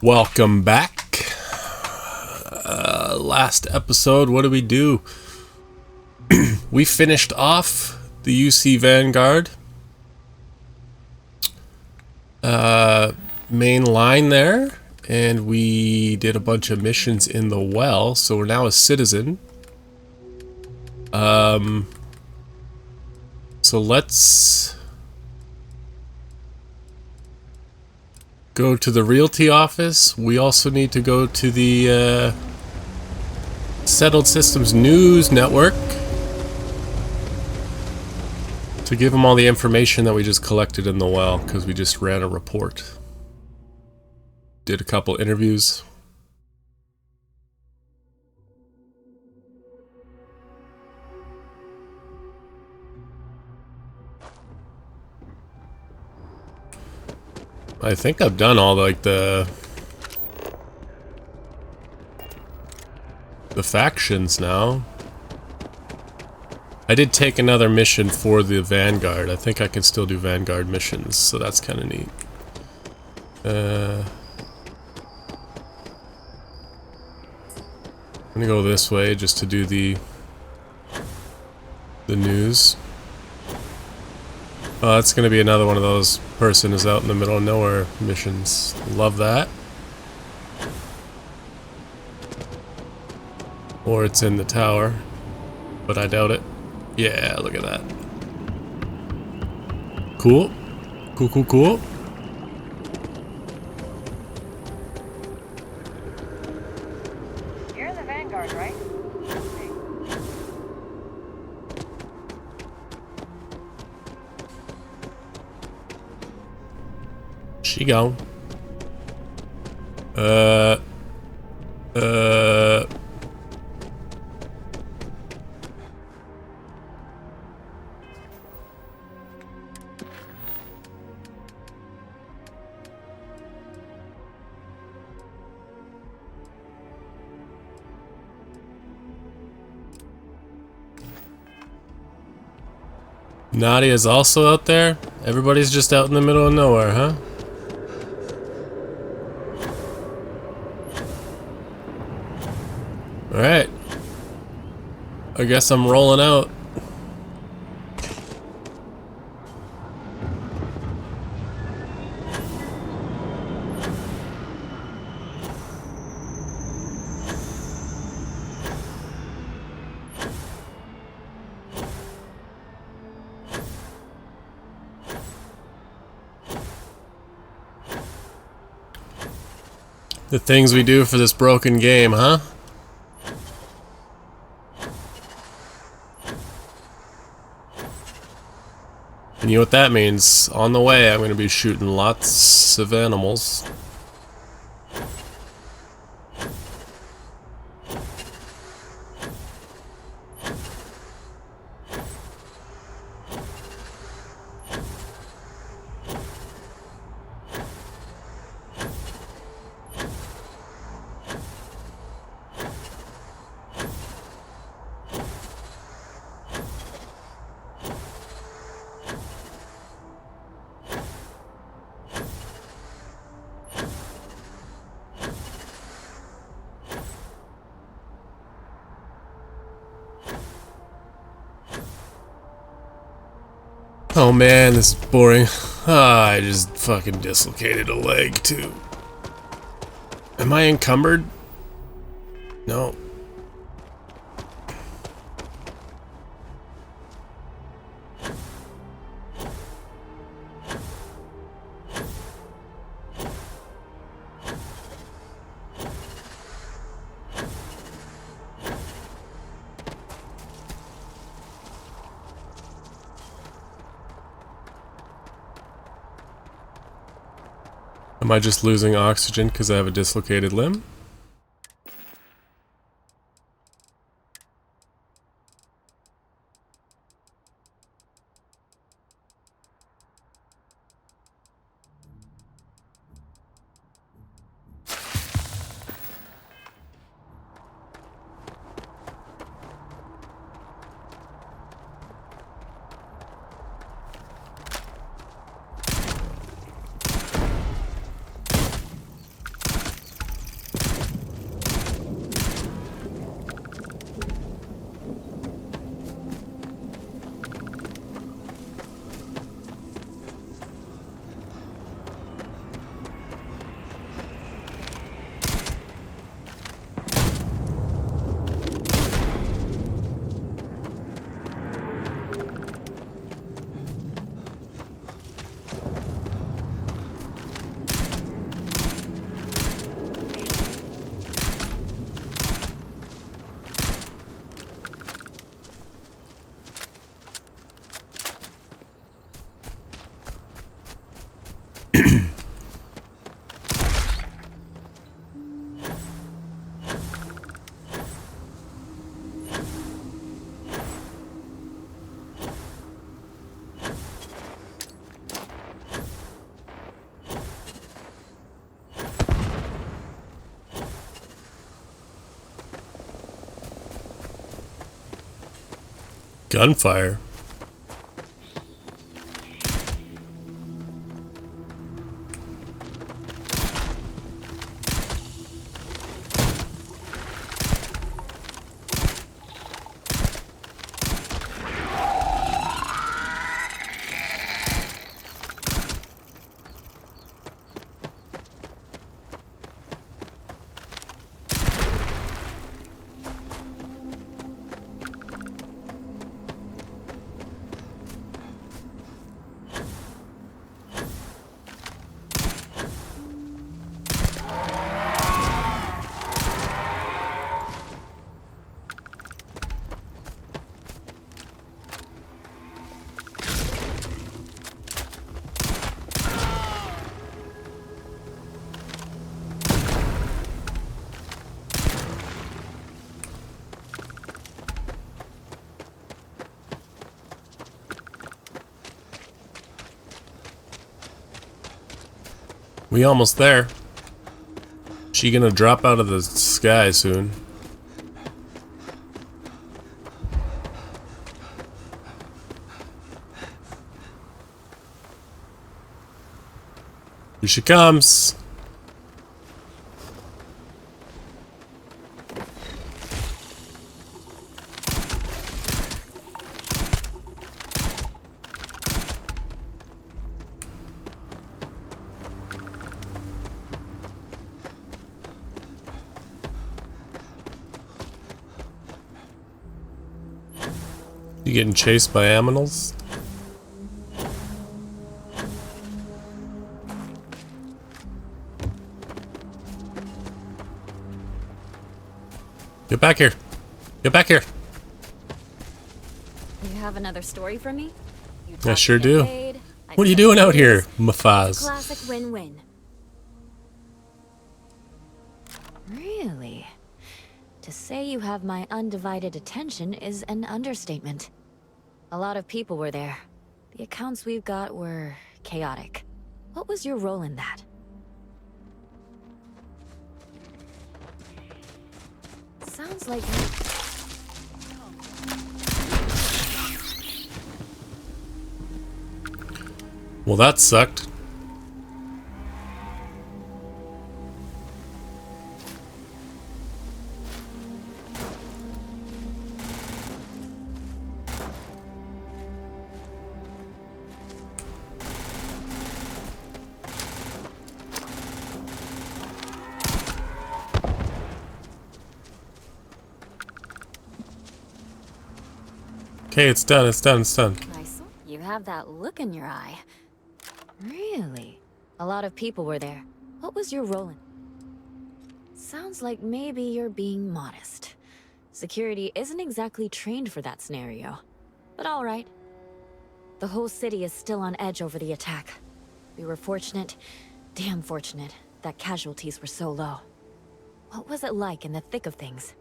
Welcome back. Last episode, what did we do? We finished off the UC Vanguard main line there, and we did a bunch of missions in the well, so we're now a citizen. So let's go to the realty office. We also need to go to the Settled Systems News Network to give them all the information that we just collected in the well, because we just ran a report. Did a couple interviews. I think I've done all like the factions now. I did take another mission for the Vanguard. I think I can still do Vanguard missions, so that's kind of neat. I'm gonna go this way just to do the news. Oh, that's gonna be another one of those person is out in the middle of nowhere missions. Love that. Or it's in the tower, but I doubt it. Yeah, look at that. Cool. Cool. You're the Vanguard, right? She gone. Nadia's also out there? Everybody's just out in the middle of nowhere, huh? Alright. I guess I'm rolling out. The things we do for this broken game, huh? And you know what that means? On the way, I'm going to be shooting lots of animals. Oh man, this is boring. Ah, I just fucking dislocated a leg too. Am I encumbered? No. Am I just losing oxygen because I have a dislocated limb? Gunfire. We almost there. She gonna drop out of the sky soon. Here she comes. You getting chased by aminals? Get back here. Get back here. You have another story for me? I sure do. What are you doing out here, Mafaz? Classic win-win. Really? To say you have my undivided attention is an understatement. A lot of people were there. The accounts we've got were chaotic. What was your role in that? Sounds like... Well, that sucked. Okay, it's done, it's done, it's done. Nice. You have that look in your eye. Really? A lot of people were there. What was your role in? Sounds like maybe you're being modest. Security isn't exactly trained for that scenario. But alright. The whole city is still on edge over the attack. We were fortunate, damn fortunate, that casualties were so low. What was it like in the thick of things?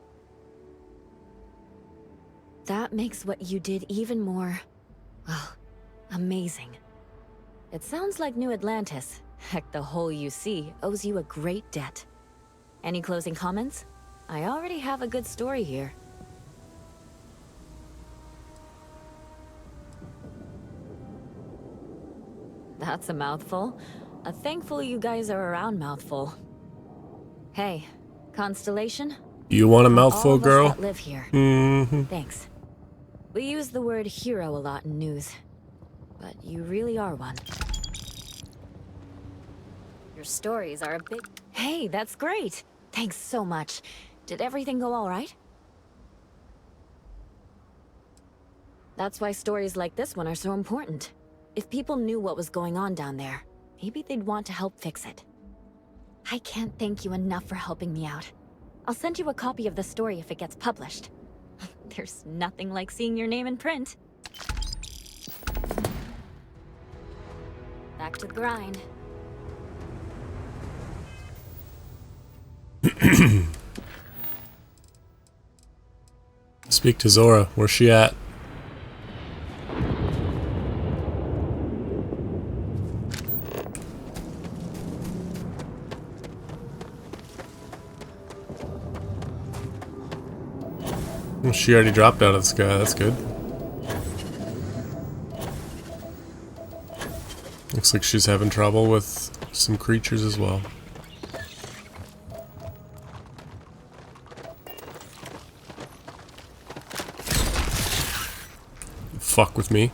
That makes what you did even more, well, amazing. It sounds like New Atlantis, heck, the whole UC, owes you a great debt. Any closing comments? I already have a good story here. That's a mouthful. A thankful you guys are around mouthful. Hey, Constellation? You want a mouthful, all of us girl? that live here. Mm-hmm. Thanks. We use the word hero a lot in news, but you really are one. Your stories are a big... Hey, that's great! Thanks so much. Did everything go all right? That's why stories like this one are so important. If people knew what was going on down there, maybe they'd want to help fix it. I can't thank you enough for helping me out. I'll send you a copy of the story if it gets published. There's nothing like seeing your name in print. Back to the grind. Speak to Zora. Where's she at? Well, she already dropped out of the sky. That's good. Looks like she's having trouble with some creatures as well. Fuck with me.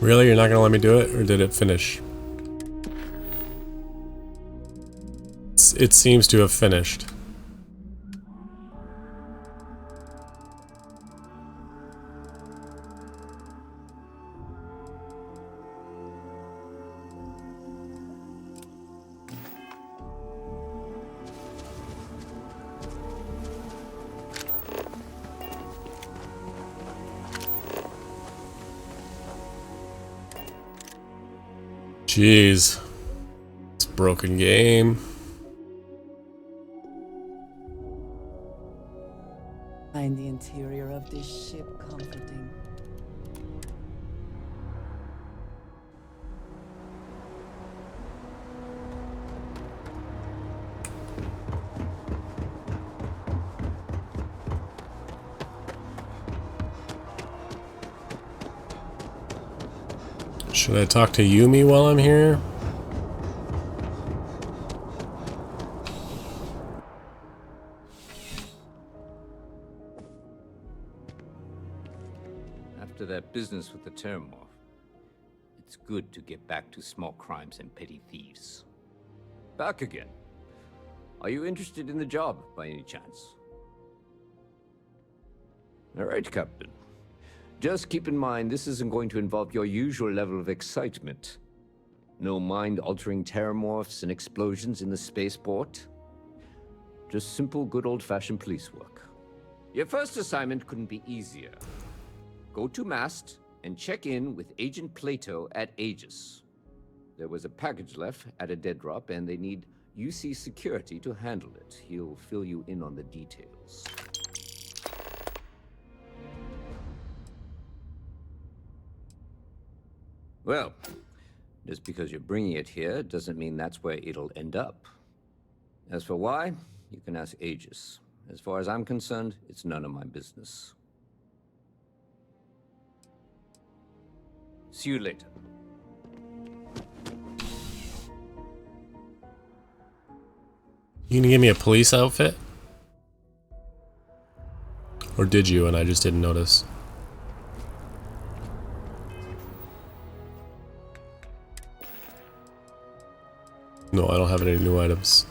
Really? You're not gonna let me do it? Or did it finish? It seems to have finished. Jeez. It's a broken game. Find the interior of this ship comforting. Should I talk to Yumi while I'm here? After that business with the Terramorph, it's good to get back to small crimes and petty thieves. Back again. Are you interested in the job, by any chance? All right, Captain. Just keep in mind, this isn't going to involve your usual level of excitement. No mind-altering terramorphs and explosions in the spaceport. Just simple, good old-fashioned police work. Your first assignment couldn't be easier. Go to mast and check in with Agent Plato at Aegis. There was a package left at a dead drop, and they need UC security to handle it. He'll fill you in on the details. Well, just because you're bringing it here doesn't mean that's where it'll end up. As for why, you can ask Aegis. As far as I'm concerned, it's none of my business. See you later. You gonna give me a police outfit? Or did you and I just didn't notice? No, I don't have any new items.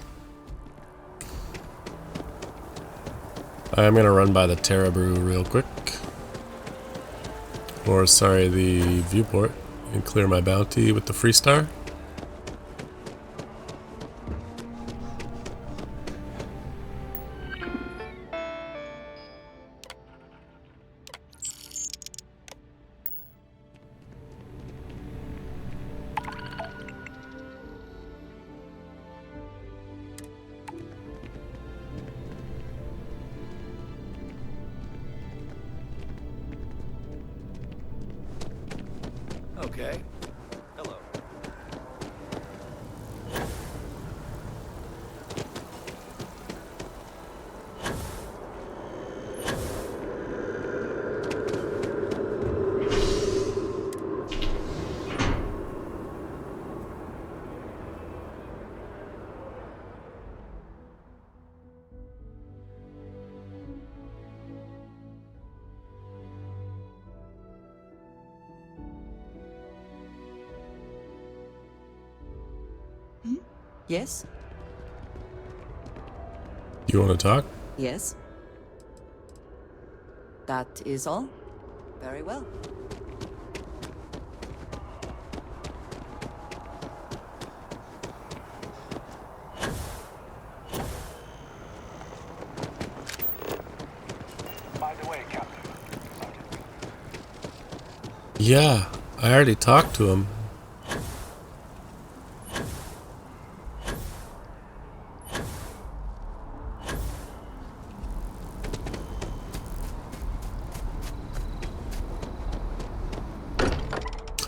I'm gonna run by the Terra Brew real quick. Or, sorry, the viewport. And clear my bounty with the Freestar. Okay. Hello. Yes? You want to talk? Yes? That is all? Very well. By the way, Captain. Yeah, I already talked to him.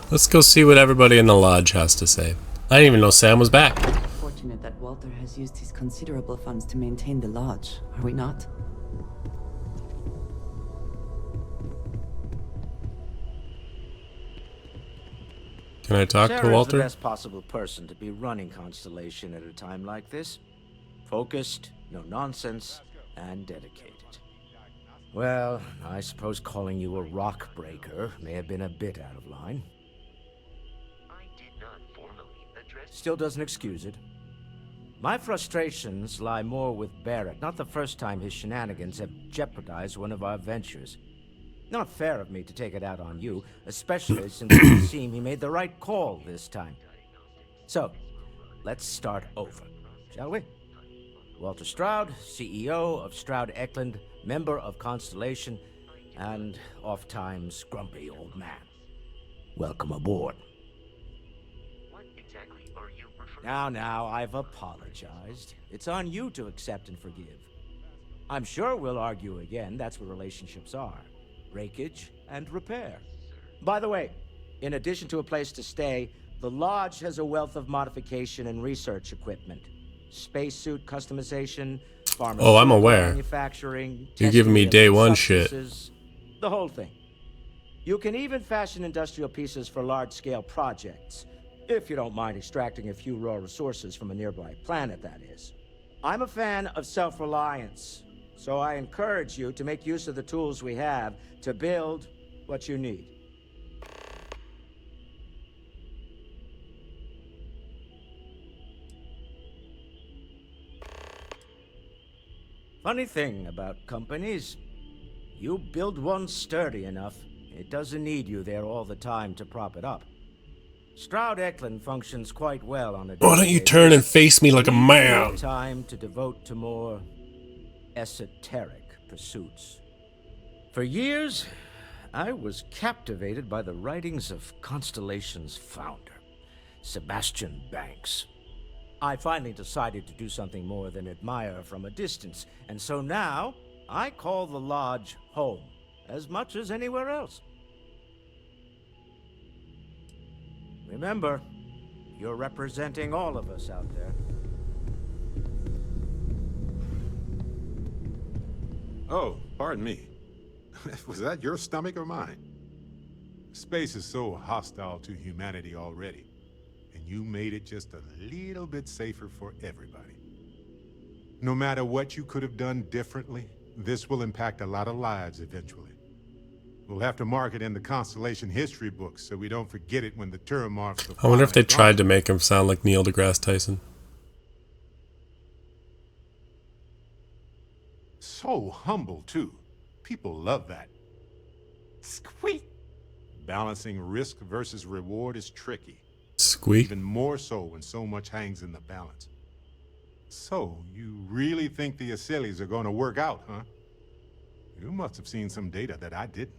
Let's go see what everybody in the lodge has to say. I didn't even know Sam was back. Fortunate that Walter has used his considerable funds to maintain the lodge, are we not? Can I talk to Sarah's Walter? the best possible person to be running Constellation at a time like this. Focused, no nonsense, and dedicated. Well, I suppose calling you a rock breaker may have been a bit out of line. I did not formally address. Still doesn't excuse it. My frustrations lie more with Barrett. Not the first time his shenanigans have jeopardized one of our ventures. Not fair of me to take it out on you, especially since it would seem he made the right call this time. So, let's start over, shall we? Walter Stroud, CEO of Stroud Eklund, member of Constellation, and oft-times grumpy old man. Welcome aboard. What exactly are you referring? Now, I've apologized. It's on you to accept and forgive. I'm sure we'll argue again. That's what relationships are. Breakage and repair. By the way, in addition to a place to stay, the lodge has a wealth of modification and research equipment. Spacesuit customization, pharmaceutical I'm aware. manufacturing, You're giving me testing of day one substances, the whole thing. You can even fashion industrial pieces for large-scale projects, if you don't mind extracting a few raw resources from a nearby planet, that is. I'm a fan of self-reliance, so I encourage you to make use of the tools we have to build what you need. Funny thing about companies, you build one sturdy enough, it doesn't need you there all the time to prop it up. Stroud Eklund functions quite well on a Why don't you turn and face me like a Leave man? time to devote to more esoteric pursuits. For years, I was captivated by the writings of Constellation's founder, Sebastian Banks. I finally decided to do something more than admire from a distance, and so now I call the lodge home as much as anywhere else. Remember, you're representing all of us out there. Oh, pardon me. Was that your stomach or mine? Space is so hostile to humanity already, and you made it just a little bit safer for everybody. No matter what you could have done differently, this will impact a lot of lives eventually. We'll have to mark it in the Constellation history books so we don't forget it when the Terramorphs are I wonder if they finally tried to gone. make him sound like Neil deGrasse Tyson. So humble, too. People love that. Squeak! Balancing risk versus reward is tricky. Squeak. Even more so when so much hangs in the balance. So, you really think the Asylees are going to work out, huh? You must have seen some data that I didn't.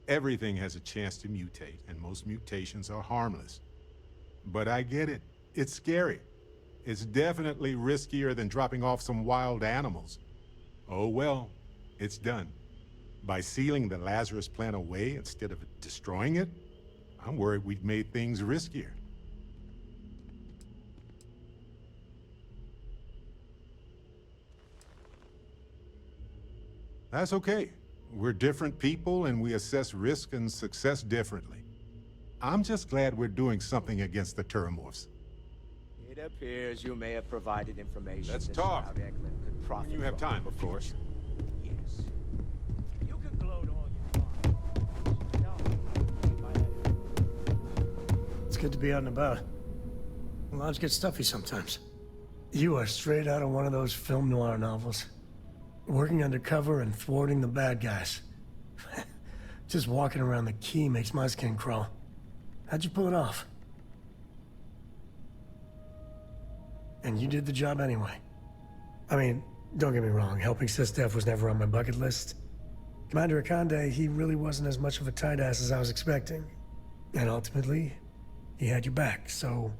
Everything has a chance to mutate, and most mutations are harmless. But I get it. It's scary. It's definitely riskier than dropping off some wild animals. Oh well, it's done. By sealing the Lazarus plant away instead of destroying it, I'm worried we've made things riskier. That's okay. We're different people and we assess risk and success differently. I'm just glad we're doing something against the Terramorphs. It appears you may have provided information Let's that talk. Stroud Eklund could profit When you have from time, in the of course. future. Yes. You can gloat all you want. good to be out and about. Lives get stuffy sometimes. You are straight out of one of those film noir novels. Working undercover and thwarting the bad guys. Just walking around the key makes my skin crawl. How'd you pull it off? And you did the job anyway. I mean, don't get me wrong, helping Sistef was never on my bucket list. Commander Akande, he really wasn't as much of a tight ass as I was expecting. And ultimately, he had your back, so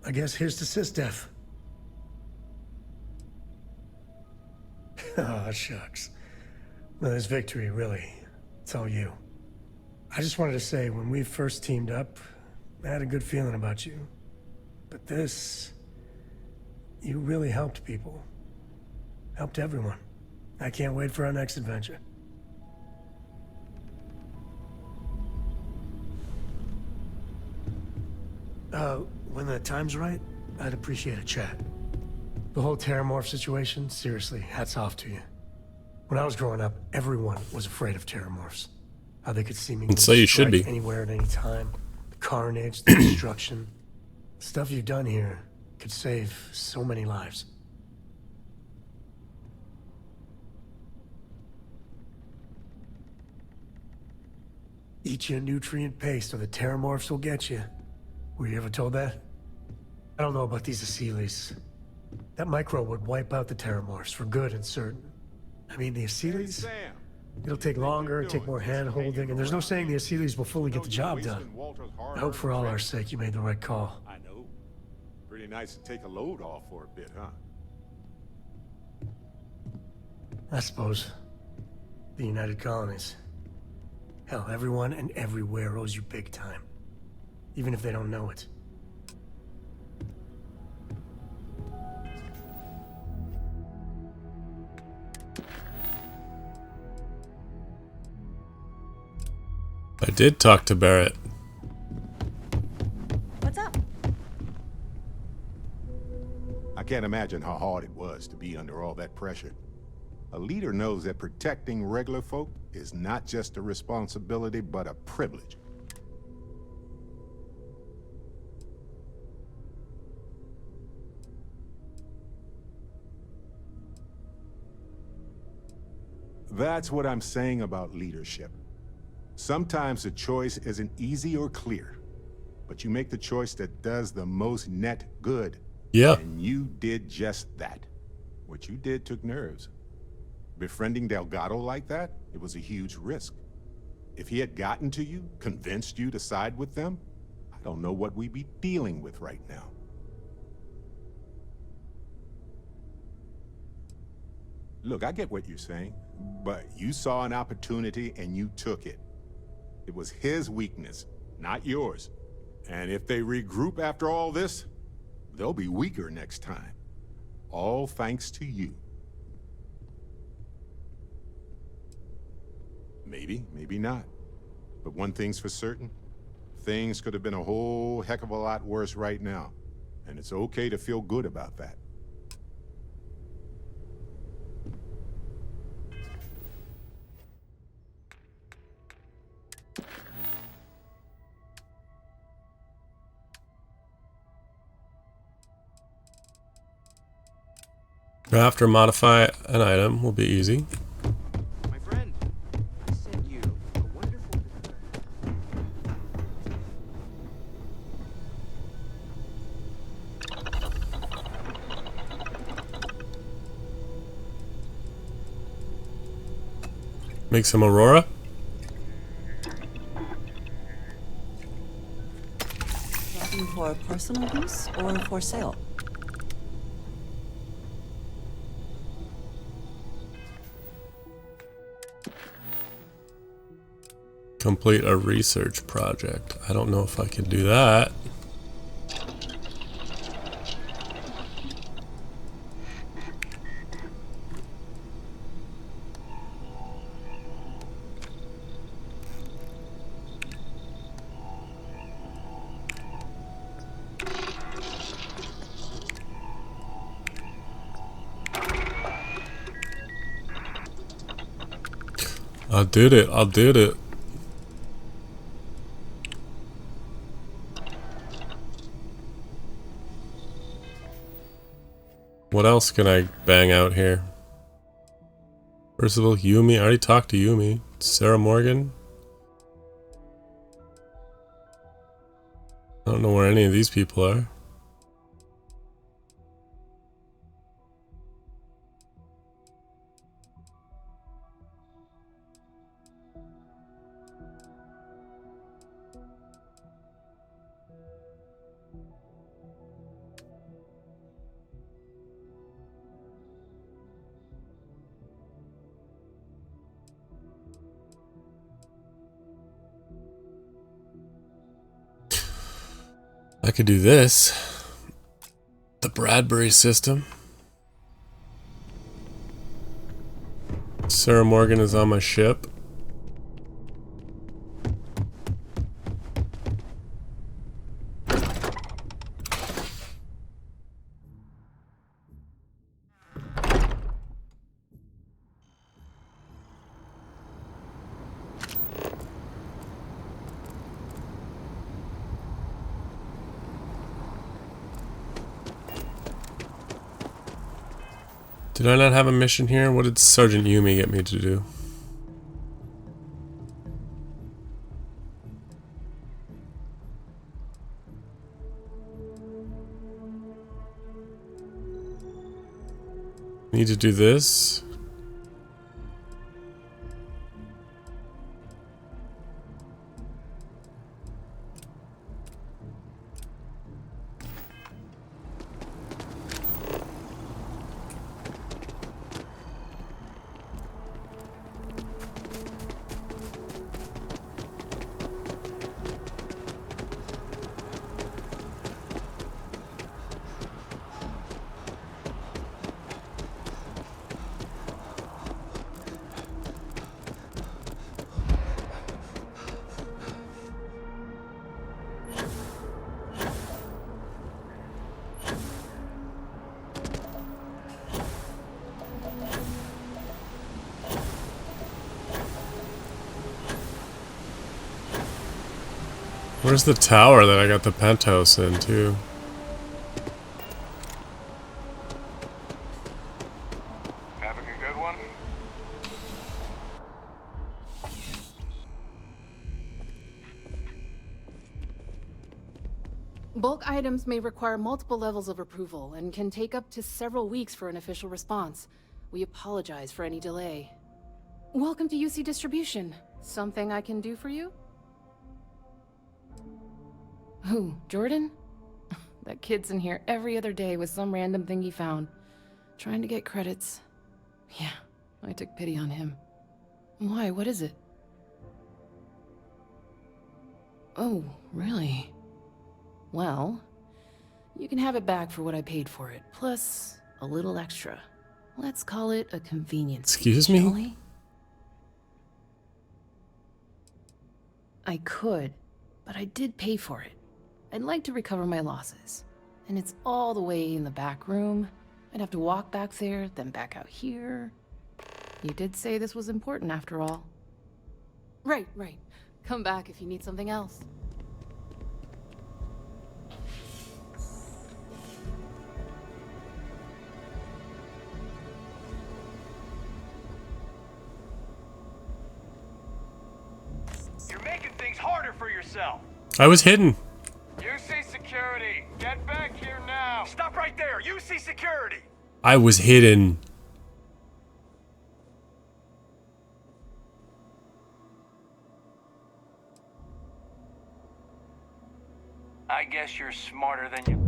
I guess here's to Sistef. Oh, shucks. Well, this victory, really, it's all you. I just wanted to say, when we first teamed up, I had a good feeling about you. But this... you really helped people. Helped everyone. I can't wait for our next adventure. When the time's right, I'd appreciate a chat. The whole Terramorph situation, seriously, hats off to you. When I was growing up, everyone was afraid of Terramorphs. How they could seemingly So you should strike be. anywhere at any time. The carnage, the destruction. The stuff you've done here could save so many lives. Eat your nutrient paste or the Terramorphs will get you. Were you ever told that? I don't know about these Asylees. That micro would wipe out the Terramorphs for good and certain. I mean, the Asylees, it'll take longer, take more hand-holding, and there's no saying the Asylees will fully get the job done. I hope for all our sake you made the right call. I know. Pretty nice to take a load off for a bit, huh? I suppose. The United Colonies. Hell, everyone and everywhere owes you big time. Even if they don't know it. I did talk to Barrett. What's up? I can't imagine how hard it was to be under all that pressure. A leader knows that protecting regular folk is not just a responsibility, but a privilege. That's what I'm saying about leadership. Sometimes the choice isn't easy or clear, but you make the choice that does the most net good. Yeah. And you did just that. What you did took nerves. Befriending Delgado like that, it was a huge risk. If he had gotten to you, convinced you to side with them, I don't know what we'd be dealing with right now. Look, I get what you're saying, but you saw an opportunity and you took it. It was his weakness, not yours. And if they regroup after all this, they'll be weaker next time. All thanks to you. Maybe, maybe not. But one thing's for certain. Things could have been a whole heck of a lot worse right now. And it's okay to feel good about that. Craft or modify an item will be easy. My friend, I sent you a wonderful... Make some Aurora. Looking for personal use or for sale? Complete a research project. I don't know if I can do that. I did it. I did it. What else can I bang out here? Percival, Yumi. I already talked to Yumi. Sarah Morgan. I don't know where any of these people are. I could do this. The Bradbury system. Sarah Morgan is on my ship. Did I not have a mission here? What did Sergeant Yumi get me to do? Need to do this. Where's the tower that I got the penthouse in, too? Having a good one? Bulk items may require multiple levels of approval and can take up to several weeks for an official response. We apologize for any delay. Welcome to UC Distribution. Something I can do for you? Who, Jordan? That kid's in here every other day with some random thing he found. Trying to get credits. Yeah, I took pity on him. Why, what is it? Oh, really? Well, you can have it back for what I paid for it, plus a little extra. Let's call it a convenience fee, Excuse shall me? we? I could, but I did pay for it. I'd like to recover my losses. And it's all the way in the back room. I'd have to walk back there, then back out here. You did say this was important after all. Right. Come back if you need something else. You're making things harder for yourself. I was hidden. UC security, get back here now. Stop right there. UC security. I was hidden. I guess you're smarter than you.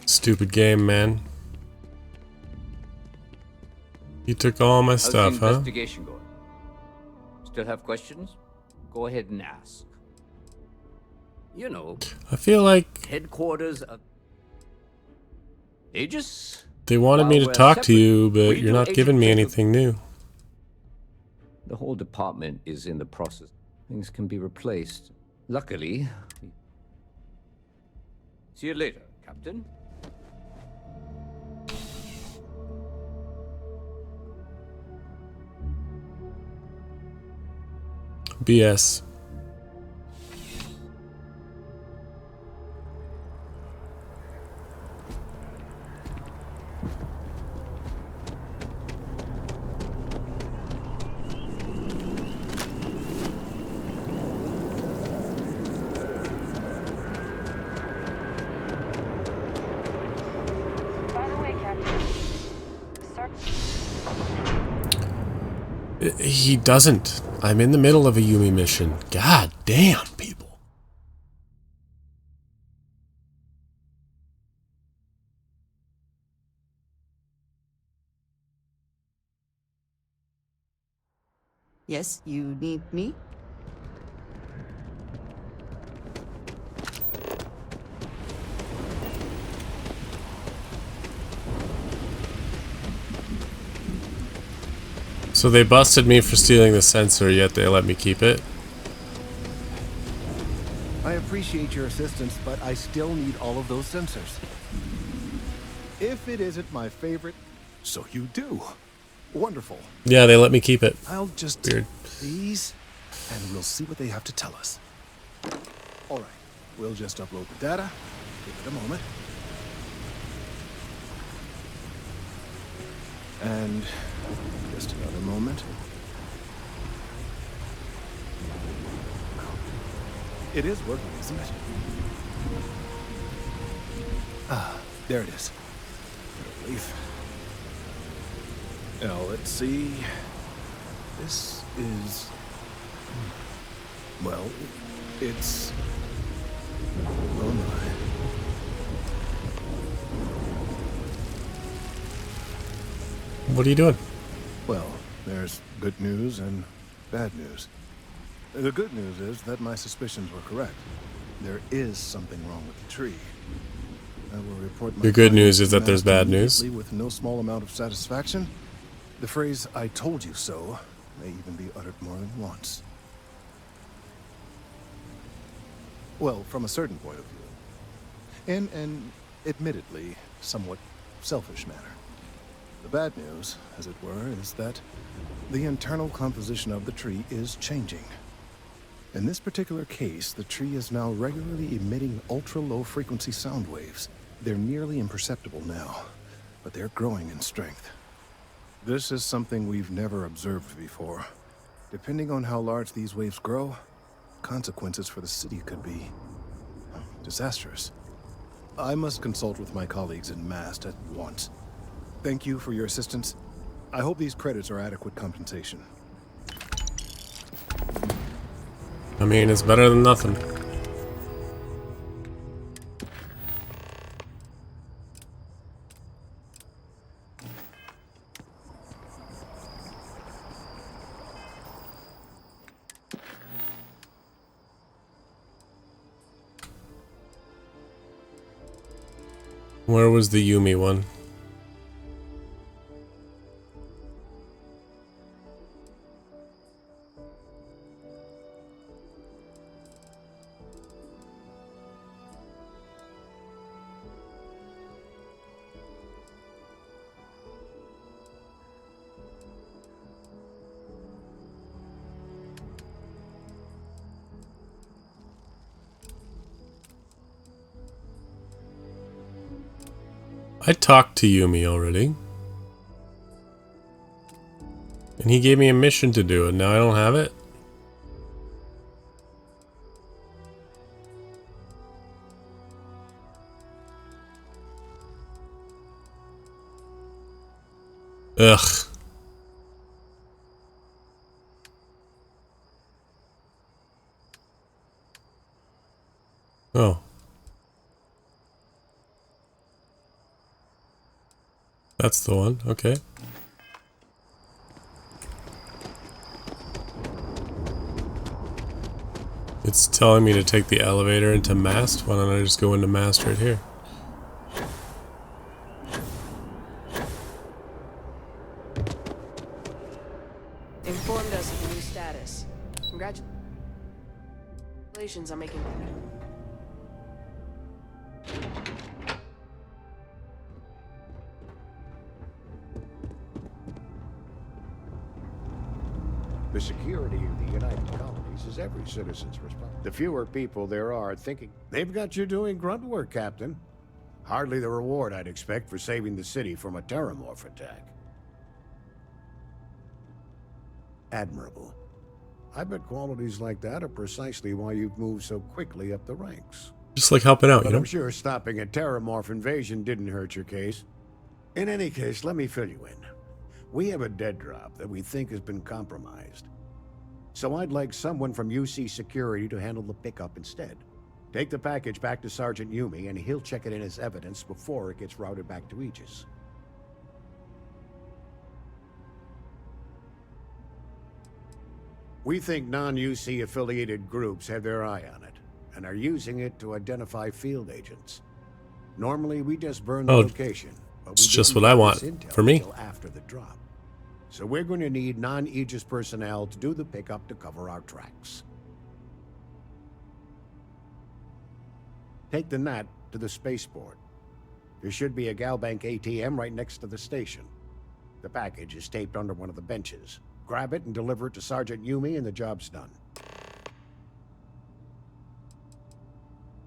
Stupid game, man. You took all my stuff, How's the huh? investigation going? Still have questions? Go ahead and ask. You know, I feel like headquarters of Aegis? they wanted me to While we're talk to separate, you, but we you're do not giving me agent anything new. The whole department is in the process. Things can be replaced. Luckily. See you later, Captain. BS. He doesn't. I'm in the middle of a Yumi mission. God damn, people. Yes, you need me? So they busted me for stealing the sensor, yet they let me keep it? I appreciate your assistance, but I still need all of those sensors. If it isn't my favorite, so you do. Wonderful. Yeah, they let me keep it. I'll just Weird. these, and we'll see what they have to tell us. All right, we'll just upload the data. Give it a moment. And just another moment. It is working, isn't it? Ah, there it is. Relief. Now, let's see. This is... well, it's... oh my. What are you doing? Well, there's good news and bad news. The good news is that my suspicions were correct. There is something wrong with the tree. I will report my The good news findings is to that there's Master bad news. immediately with no small amount of satisfaction. The phrase, "I told you so," may even be uttered more than once. Well, from a certain point of view. In an, admittedly, somewhat selfish manner. The bad news, as it were, is that the internal composition of the tree is changing. In this particular case, the tree is now regularly emitting ultra-low frequency sound waves. They're nearly imperceptible now, but they're growing in strength. This is something we've never observed before. Depending on how large these waves grow, consequences for the city could be disastrous. I must consult with my colleagues in Mast at once. Thank you for your assistance. I hope these credits are adequate compensation. I mean, it's better than nothing. Where was the Yumi one? I talked to Yumi already. And he gave me a mission to do, and now I don't have it? Ugh. Oh. That's the one, okay. It's telling me to take the elevator into Mast. Why don't I just go into Mast right here? Informed us of the new status. Congratulations on making... The security of the United Colonies is every citizen's responsibility. The fewer people there are thinking, they've got you doing grunt work, Captain. Hardly the reward I'd expect for saving the city from a Terramorph attack. Admirable. I bet qualities like that are precisely why you've moved so quickly up the ranks. Just like helping out, But you know? I'm sure stopping a Terramorph invasion didn't hurt your case. In any case, let me fill you in. We have a dead drop that we think has been compromised. So I'd like someone from UC Security to handle the pickup instead. Take the package back to Sergeant Yumi, and he'll check it in as evidence before it gets routed back to Aegis. We think non-UC affiliated groups have their eye on it, and are using it to identify field agents. Normally, we just burn the location, but it's just what I want for me. until after the drop. So we're going to need non-Aegis personnel to do the pickup to cover our tracks. Take the NAT to the spaceport. There should be a Galbank ATM right next to the station. The package is taped under one of the benches. Grab it and deliver it to Sergeant Yumi and the job's done.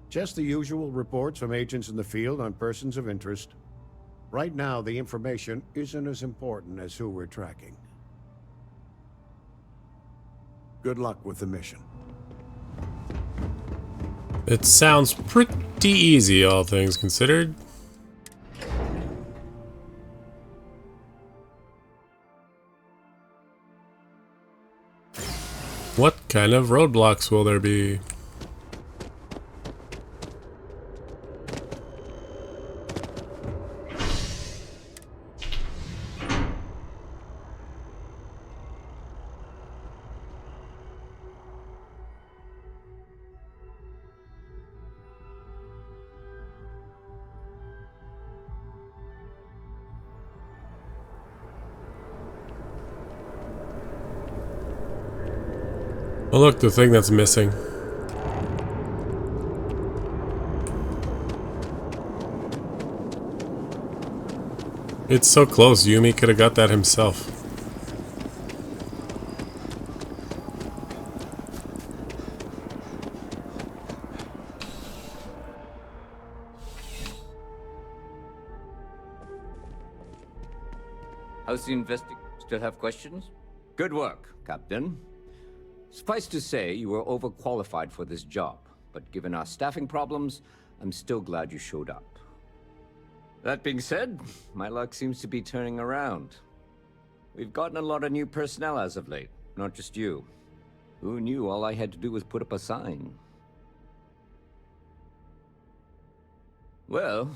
Just the usual reports from agents in the field on persons of interest. Right now, the information isn't as important as who we're tracking. Good luck with the mission. It sounds pretty easy, all things considered. What kind of roadblocks will there be? Oh look, the thing that's missing. It's so close, Yumi could have got that himself. How's the investigation? Still have questions? Good work, Captain. Suffice to say, you were overqualified for this job, but given our staffing problems, I'm still glad you showed up. That being said, my luck seems to be turning around. We've gotten a lot of new personnel as of late, not just you. Who knew all I had to do was put up a sign? Well,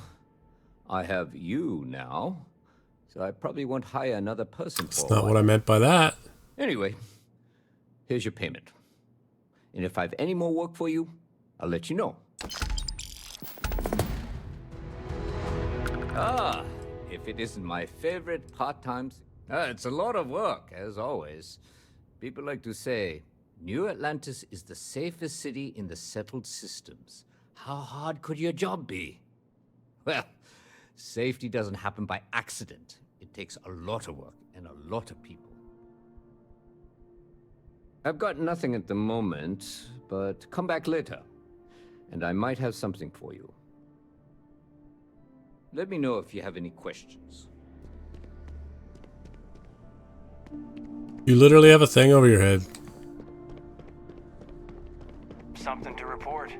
I have you now, so I probably won't hire another person for a while. That's not what I meant by that. Anyway, here's your payment. And if I have any more work for you, I'll let you know. Ah, if it isn't my favorite part-time... it's a lot of work, as always. People like to say, New Atlantis is the safest city in the settled systems. How hard could your job be? Well, safety doesn't happen by accident. It takes a lot of work and a lot of people. I've got nothing at the moment, but come back later, and I might have something for you. Let me know if you have any questions. You literally have a thing over your head. Something to report.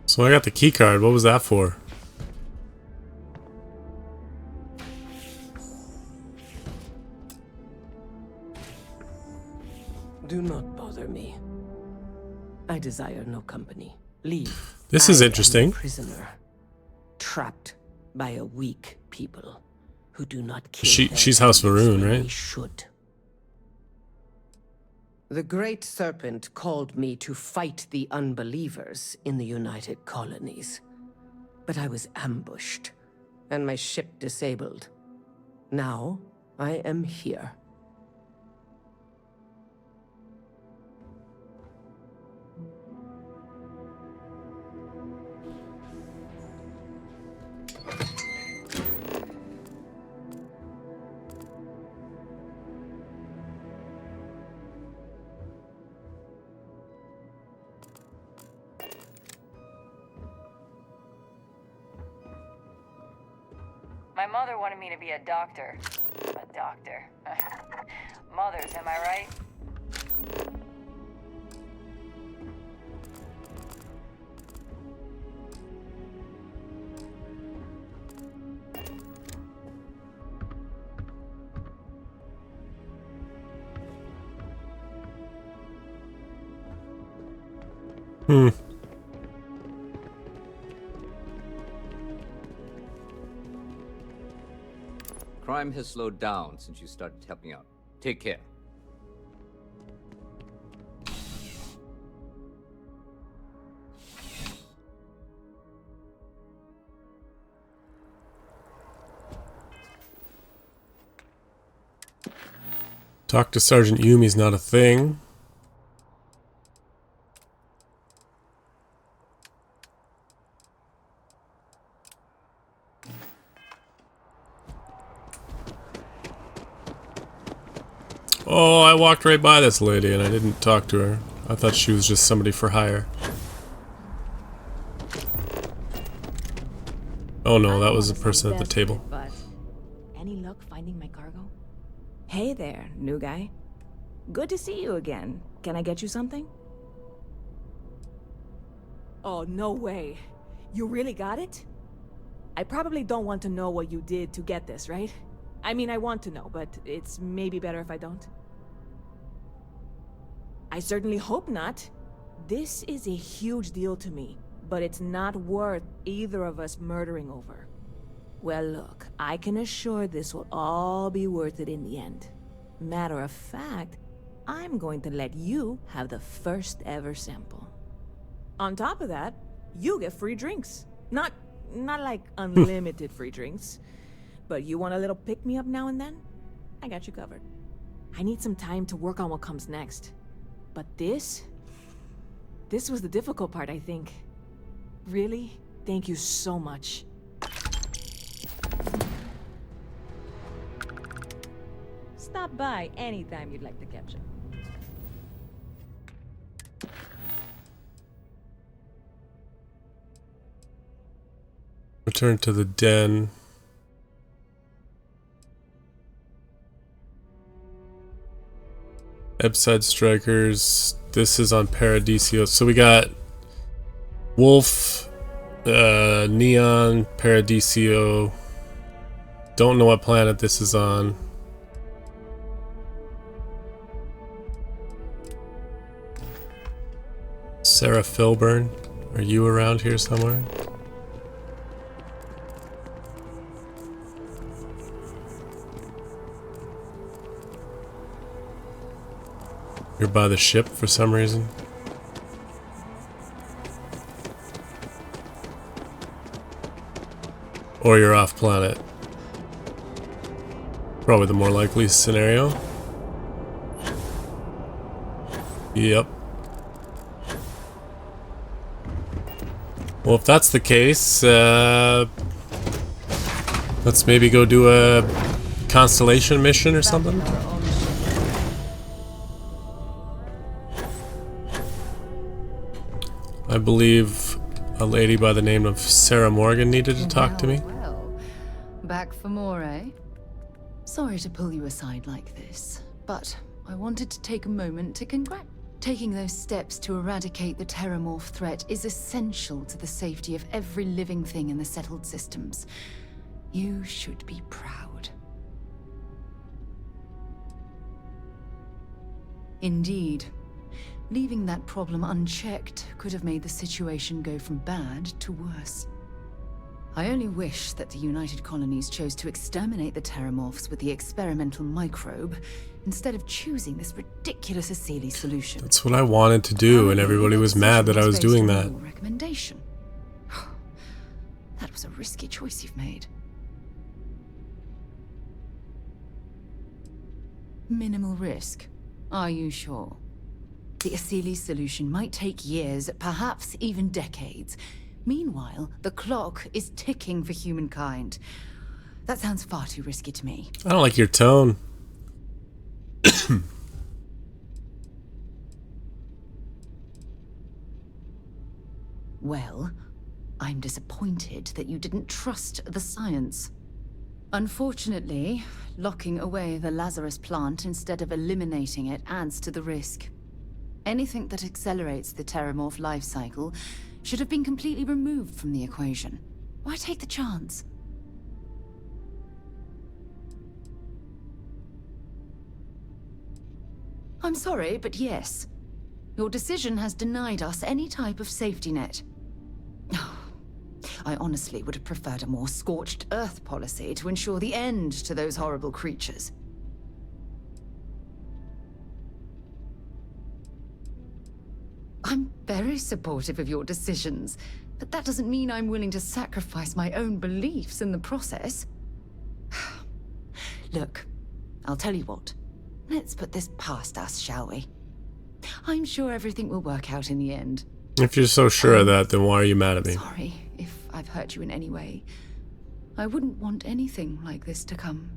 So I got the key card. What was that for? Do not bother me. I desire no company. Leave. This is I am interesting. a prisoner, trapped by a weak people who do not kill She's their House enemies Varun, when right? they should. The Great Serpent called me to fight the unbelievers in the United Colonies. But I was ambushed, and my ship disabled. Now, I am here. My mother wanted me to be a doctor. A doctor. Mothers, am I right? Hmm. Crime has slowed down since you started helping out. Take care. Talk to Sergeant Yumi's not a thing. Oh, I walked right by this lady and I didn't talk to her. I thought she was just somebody for hire. Oh no, that was the person at the table. But any luck finding my cargo? Hey there, new guy. Good to see you again. Can I get you something? Oh, no way. You really got it? I probably don't want to know what you did to get this, right? I mean, I want to know, but it's maybe better if I don't. I certainly hope not. This is a huge deal to me, but it's not worth either of us murdering over. Well, look, I can assure this will all be worth it in the end. Matter of fact, I'm going to let you have the first ever sample. On top of that, you get free drinks. Not like unlimited free drinks, but you want a little pick-me-up now and then? I got you covered. I need some time to work on what comes next. But this was the difficult part, I think. Really? Thank you so much. Stop by anytime you'd like to catch up. Return to the den. Ebside Strikers. This is on Paradiso. So we got Wolf, Neon, Paradiso. Don't know what planet this is on. Sarah Filburn. Are you around here somewhere? You're by the ship for some reason. Or you're off planet. Probably the more likely scenario. Yep. Well, if that's the case, let's maybe go do a constellation mission or something. I believe a lady by the name of Sarah Morgan needed to talk to me. Well, back for more, eh? Sorry to pull you aside like this, but I wanted to take a moment to congratulate. Taking those steps to eradicate the Terramorph threat is essential to the safety of every living thing in the settled systems. You should be proud. Indeed. Leaving that problem unchecked could have made the situation go from bad to worse. I only wish that the United Colonies chose to exterminate the Terramorphs with the experimental microbe instead of choosing this ridiculous Asili solution. That's what I wanted to do, and everybody was mad that I was doing that. Recommendation. That was a risky choice you've made. Minimal risk. Are you sure? The Asili solution might take years, perhaps even decades. Meanwhile, the clock is ticking for humankind. That sounds far too risky to me. I don't like your tone. Well, I'm disappointed that you didn't trust the science. Unfortunately, locking away the Lazarus plant instead of eliminating it adds to the risk. Anything that accelerates the Terramorph life cycle should have been completely removed from the equation. Why take the chance? I'm sorry, but yes. Your decision has denied us any type of safety net. I honestly would have preferred a more scorched earth policy to ensure the end to those horrible creatures. I'm very supportive of your decisions, but that doesn't mean I'm willing to sacrifice my own beliefs in the process. Look, I'll tell you what. Let's put this past us, shall we? I'm sure everything will work out in the end. If you're so sure of that, then why are you mad at me? Sorry if I've hurt you in any way. I wouldn't want anything like this to come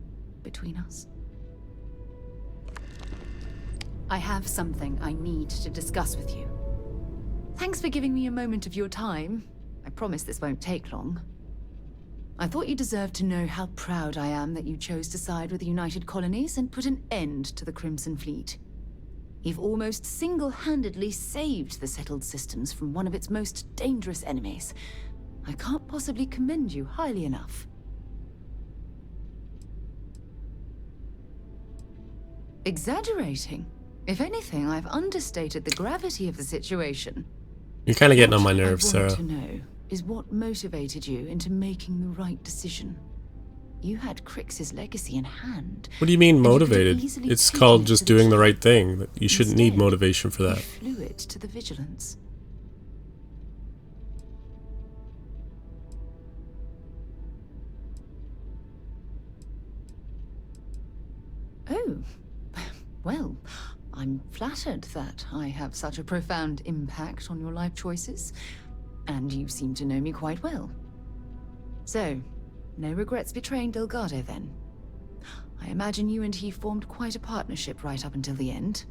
between us. I have something I need to discuss with you. Thanks for giving me a moment of your time. I promise this won't take long. I thought you deserved to know how proud I am that you chose to side with the United Colonies and put an end to the Crimson Fleet. You've almost single-handedly saved the settled systems from one of its most dangerous enemies. I can't possibly commend you highly enough. Exaggerating? If anything, I've understated the gravity of the situation. You're kind of getting on my nerves, What I Sarah. want to know is what motivated you into making the right decision. You had Crix's legacy in hand. What do you mean and you could have motivated? easily It's taken called it just to the doing the chief. right thing. You shouldn't need Instead, motivation for you that. flew it to the Vigilance. Oh, well, I'm flattered that I have such a profound impact on your life choices, and you seem to know me quite well. So, no regrets betraying Delgado then? I imagine you and he formed quite a partnership right up until the end.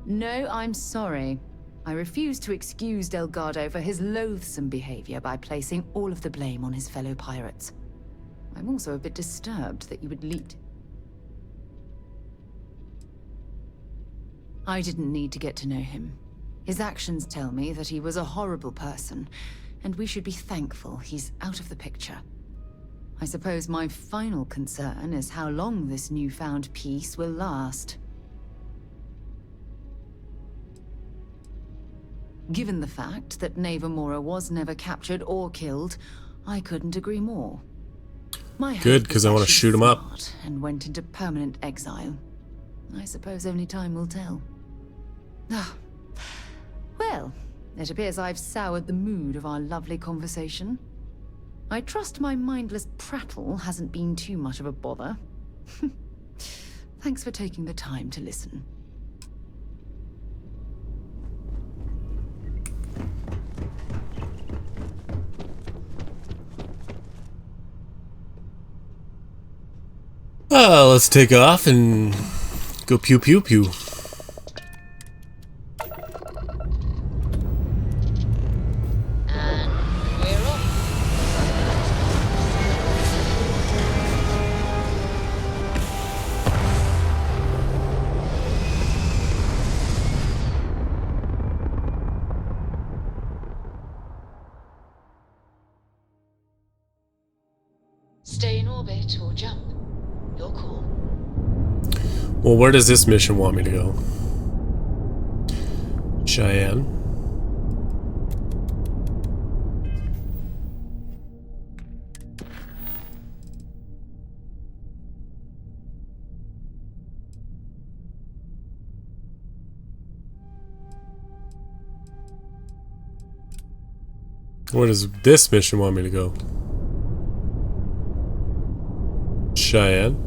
No, I'm sorry. I refuse to excuse Delgado for his loathsome behavior by placing all of the blame on his fellow pirates. I'm also a bit disturbed that you would lead. I didn't need to get to know him. His actions tell me that he was a horrible person, and we should be thankful he's out of the picture. I suppose my final concern is how long this newfound peace will last. Given the fact that Navamora was never captured or killed, I couldn't agree more. My Good, because I want to shoot him up. smart and went into permanent exile. I suppose only time will tell. Ah, well, it appears I've soured the mood of our lovely conversation. I trust my mindless prattle hasn't been too much of a bother. Thanks for taking the time to listen. Let's take off and go pew pew pew. Stay in orbit or jump. Your call. Well, where does this mission want me to go? Cheyenne. Where does this mission want me to go? Cheyenne.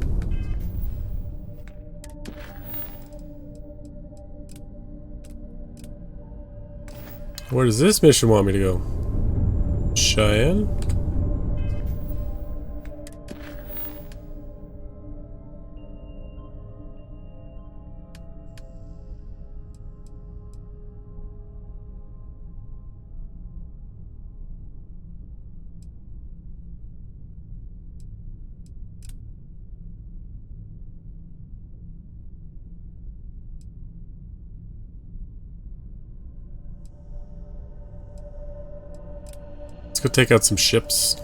Where does this mission want me to go? Cheyenne? Let's go take out some ships.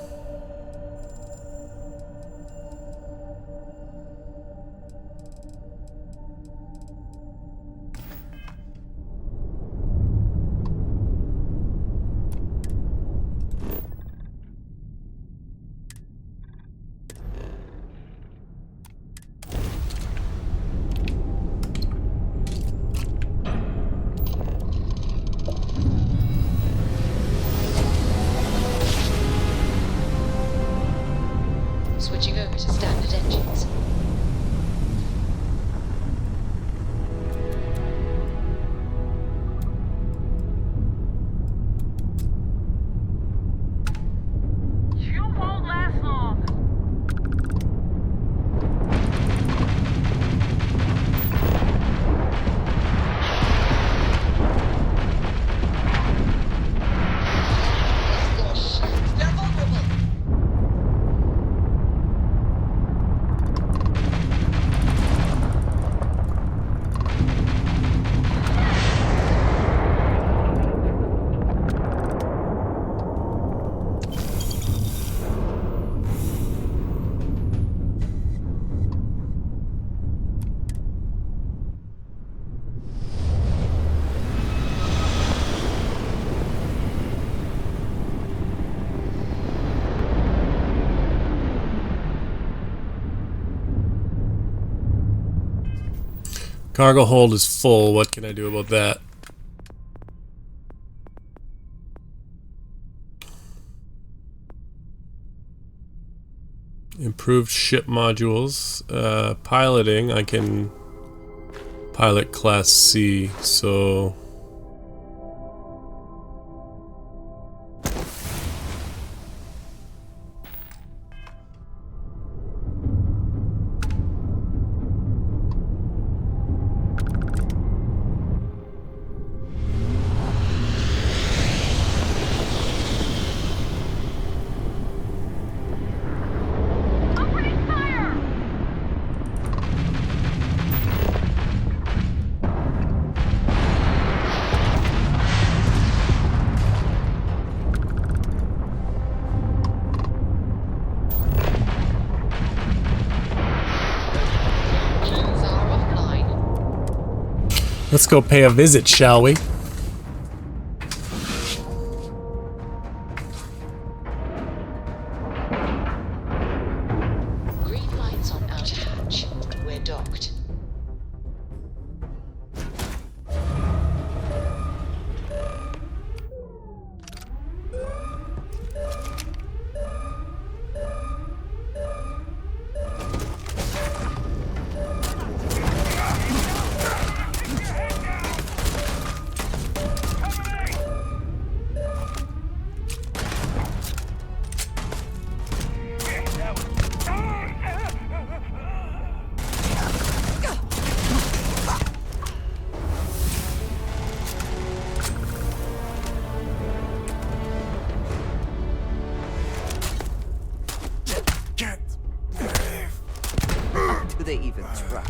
Switching over to standard engines. You won't last long. They're vulnerable. Cargo hold is full. What can I do about that? Improved ship modules. Piloting, I can pilot class C, so let's go pay a visit, shall we? Green lights on outer hatch. We're docked. Do they even try?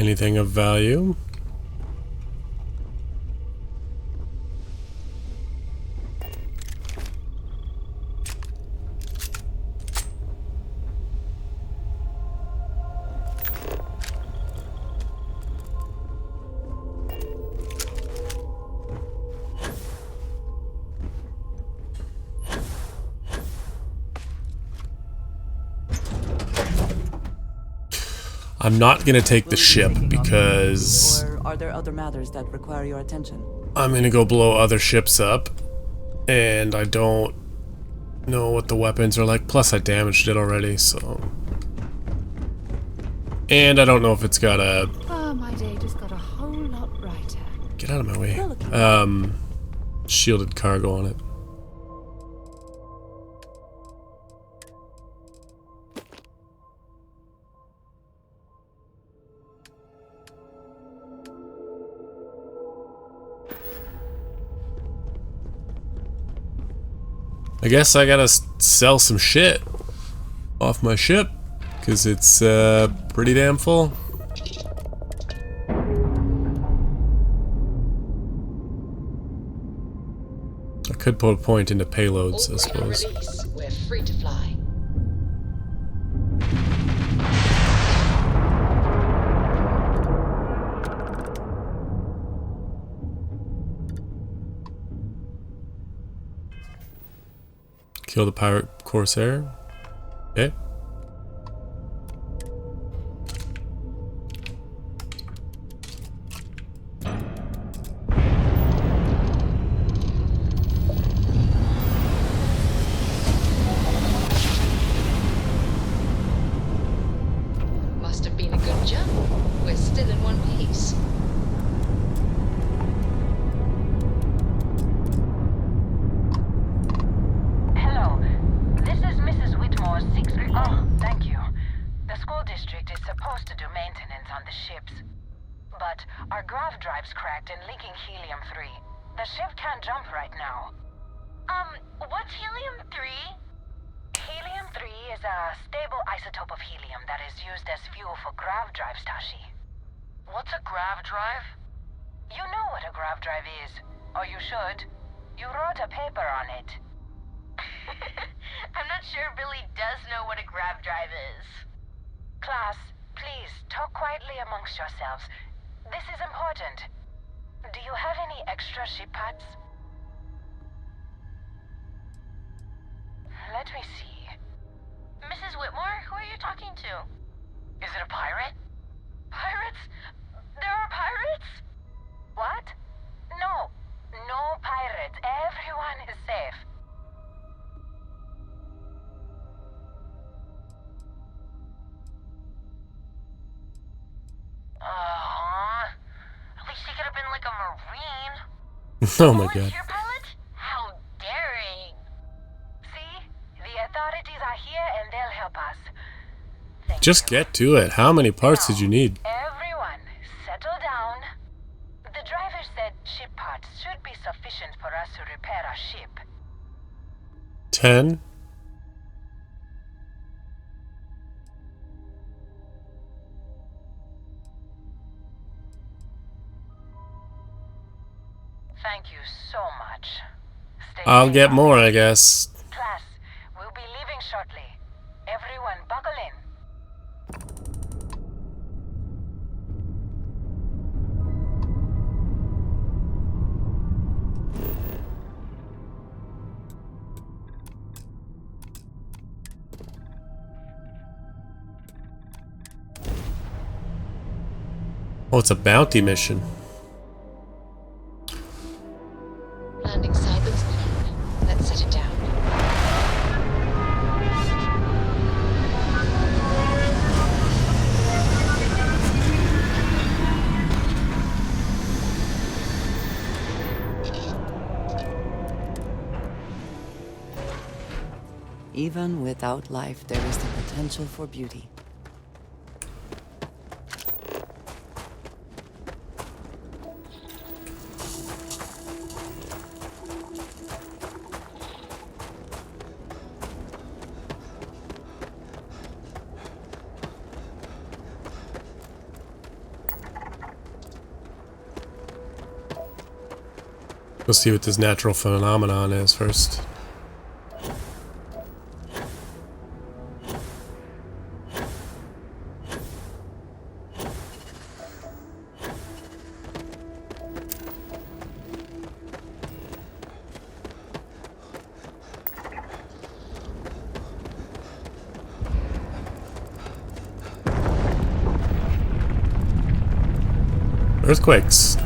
Anything of value? I'm not gonna take the ship because Or are there other matters that require your attention? I'm gonna go blow other ships up, and I don't know what the weapons are like. Plus, I damaged it already, so. And I don't know if it's got a. Ah, my day just got a whole lot brighter. Get out of my way. Shielded cargo on it. I guess I gotta sell some shit off my ship, because it's pretty damn full. I could put a point into payloads, I suppose. We're free to fly. Kill the pirate corsair. Okay. Must have been a good jump. We're still in one piece. Hello. This is Mrs. Whitmore's 6. Oh, thank you. The school district is supposed to do maintenance on the ships. But our grav drive's cracked and leaking helium-3. The ship can't jump right now. What's helium-3? Helium-3 is a stable isotope of helium that is used as fuel for grav drives, Tashi. What's a grav drive? You know what a grav drive is. Or you should. You wrote a paper on it. I'm not sure Billy does know what a grav drive is. Class, please, talk quietly amongst yourselves. This is important. Do you have any extra ship parts? Let me see. Mrs. Whitmore, who are you talking to? Is it a pirate? Pirates? There are pirates? What? No. No pirates. Everyone is safe. At least he could have been like a marine. Oh my god. Volunteer pilot? How daring. See? The authorities are here and they'll help us. Just get to it. How many parts did you need? Everyone, settle down. The driver said ship parts should be sufficient for us to repair our ship. 10. Thank you so much. Stay I'll safe get out more, there. I guess. Class, we'll be leaving shortly. Everyone buckle in. Oh, it's a bounty mission. Landing side looks clean. Let's set it down. Even without life, there is the potential for beauty. Go see what this natural phenomenon is first. Earthquakes.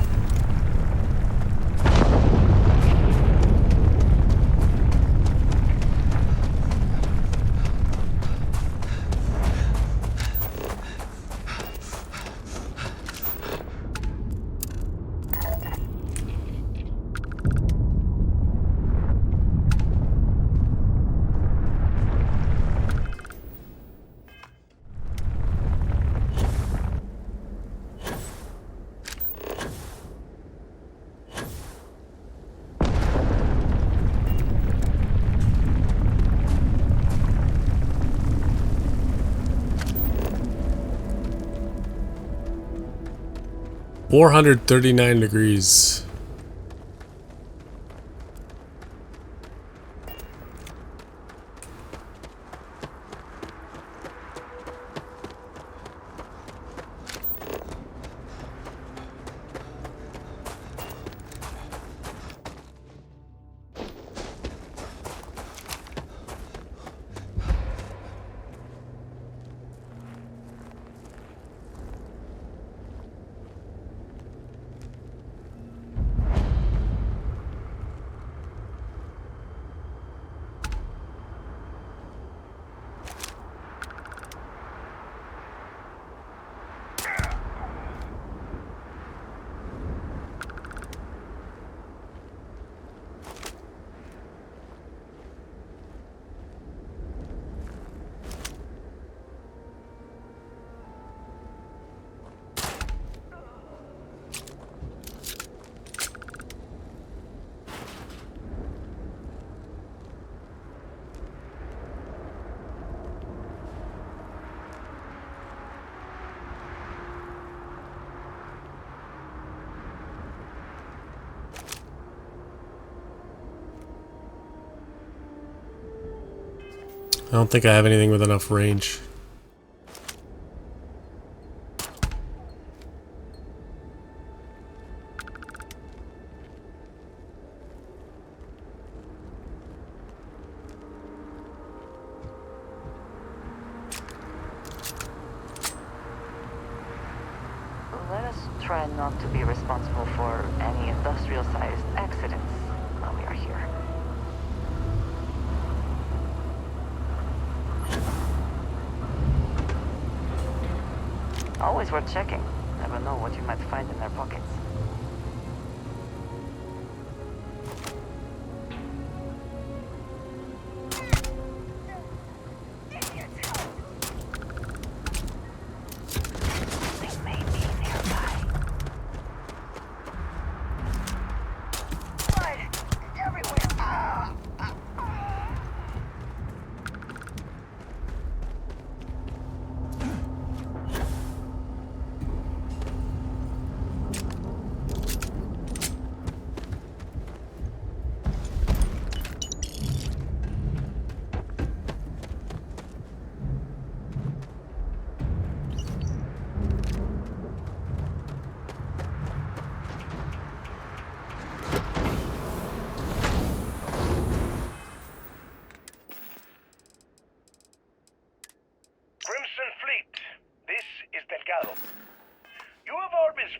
$439. I don't think I have anything with enough range. Let us try not to be responsible for any industrial-sized accidents while we are here. Always worth checking. Never know what you might find in their pockets.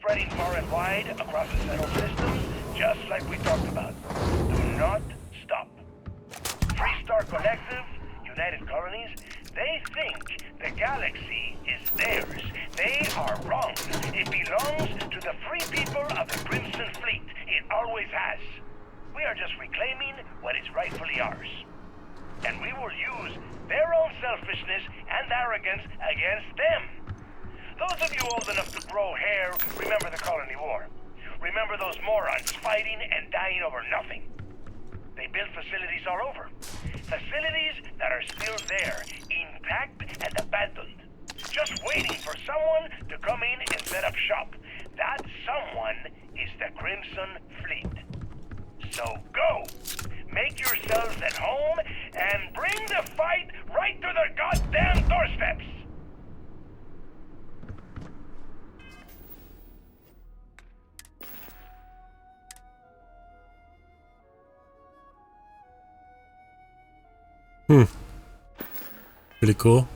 Spreading far and wide across the settled systems, just like we talked about. Do not stop. Freestar Collective, United Colonies, they think the galaxy is theirs. They are wrong. It belongs to the free people of the Crimson Fleet. It always has. We are just reclaiming what is rightfully ours. And we will use their own selfishness and arrogance against them. Those of you old enough to grow hair remember the Colony War. Remember those morons fighting and dying over nothing. They built facilities all over. Facilities that are still there, intact and abandoned. Just waiting for someone to come in and set up shop. That someone is the Crimson Fleet. So go! Make yourselves at home and bring the fight right to the goddamn doorsteps! Pretty cool.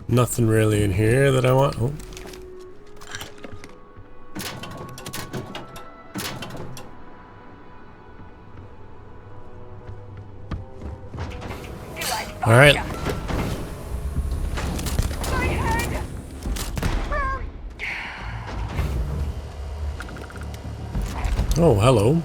Nothing really in here that I want. Oh. All right. Oh, hello.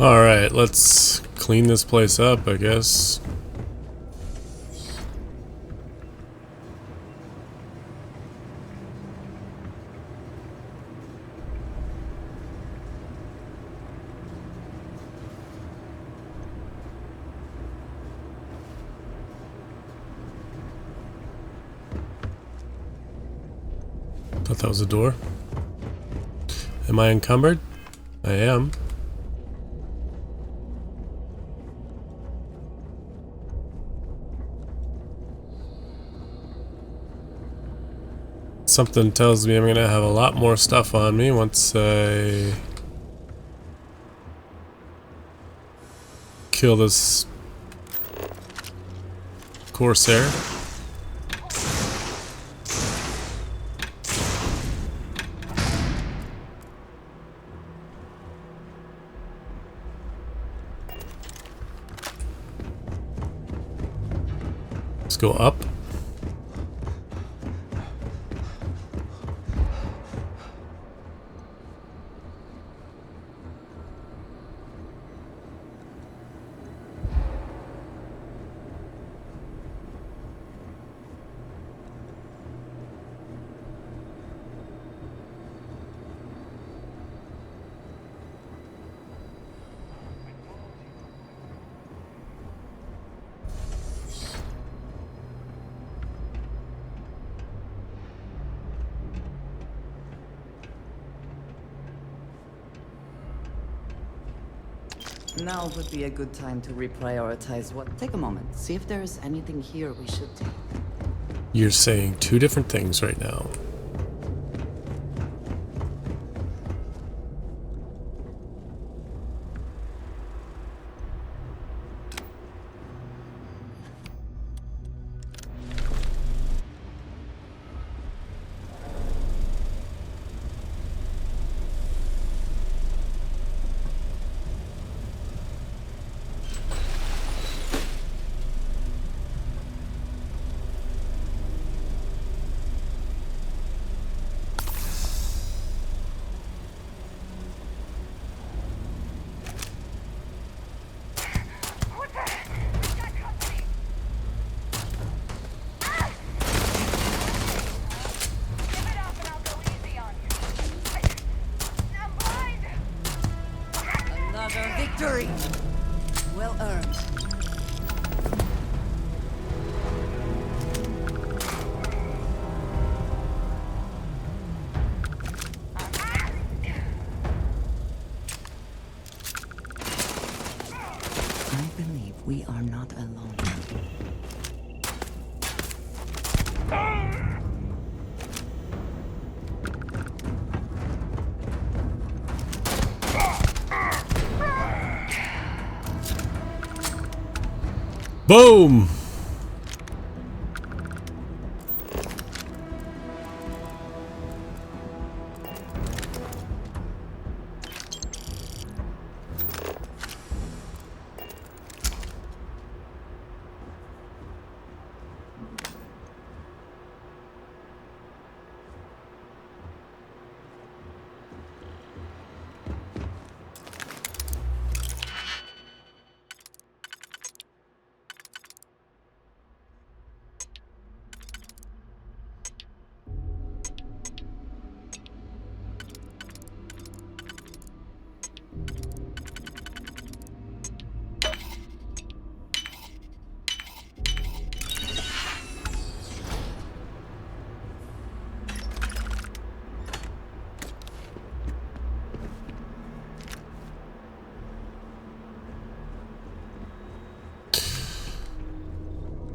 Alright, let's clean this place up, I guess. Thought that was a door. Am I encumbered? I am. Something tells me I'm gonna have a lot more stuff on me once I kill this Corsair. Let's go up. Now would be a good time to reprioritize what. Take a moment, see if there's anything here we should take. You're saying two different things right now. Victory! Well earned. I believe we are not alone. Boom!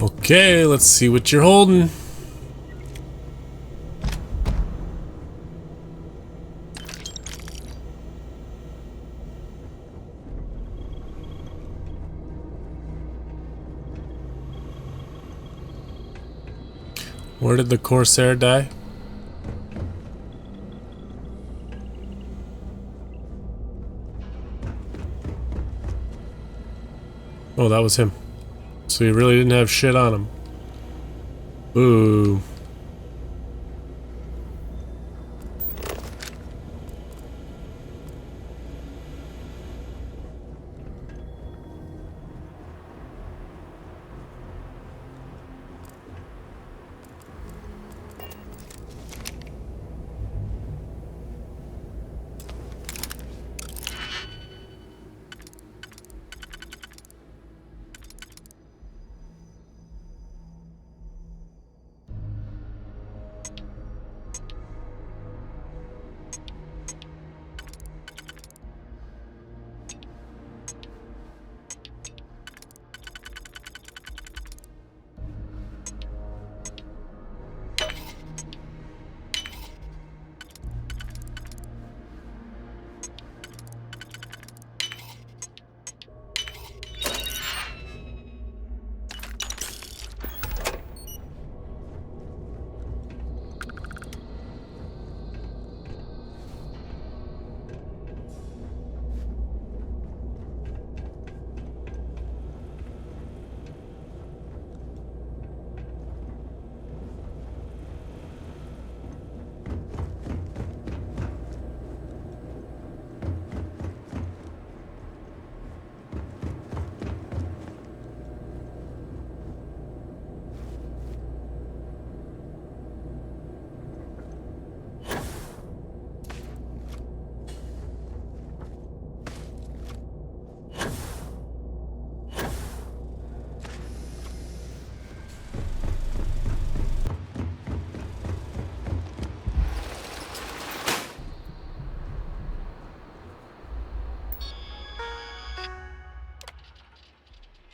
Okay, let's see what you're holding. Where did the Corsair die? Oh, that was him. So he really didn't have shit on him. Boo.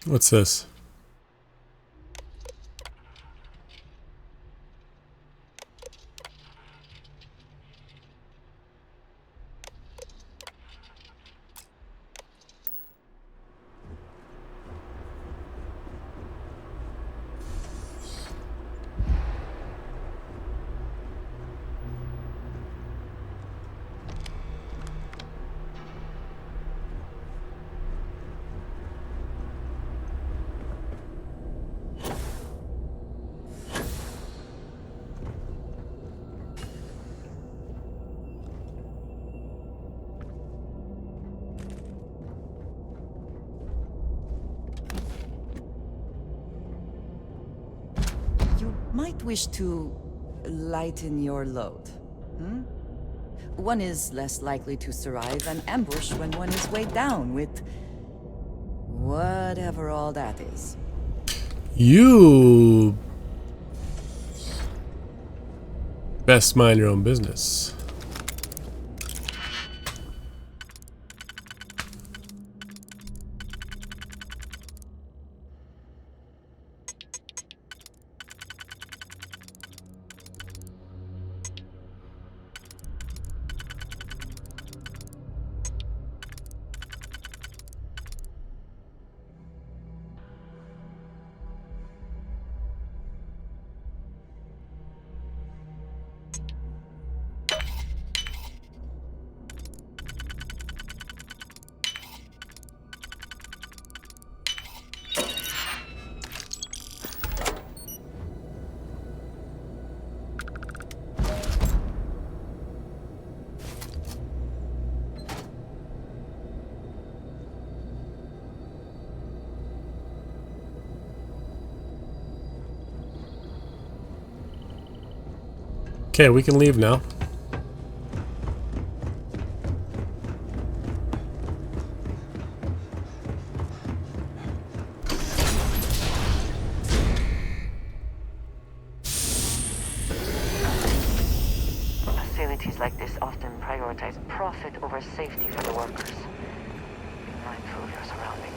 What's this? Might wish to lighten your load. One is less likely to survive an ambush when one is weighed down with whatever all that is. You best mind your own business. Okay, we can leave now. Facilities like this often prioritize profit over safety for the workers. Be mindful of your surroundings.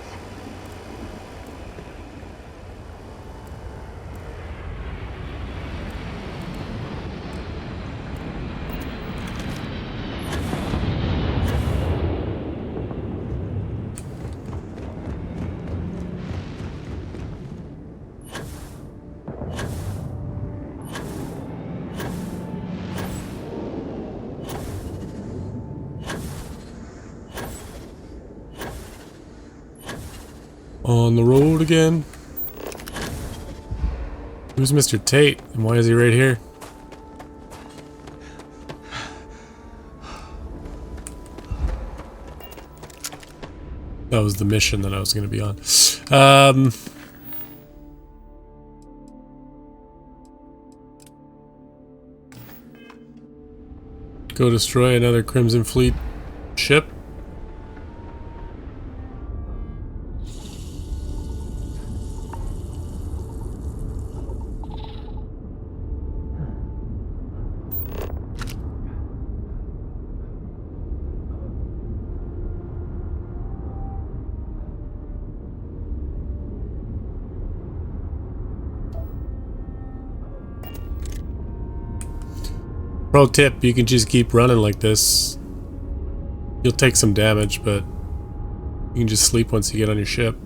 On the road again. Who's Mr. Tate and why is he right here? That was the mission that I was going to be on. Go destroy another Crimson Fleet ship. Pro tip, you can just keep running like this. You'll take some damage, but you can just sleep once you get on your ship.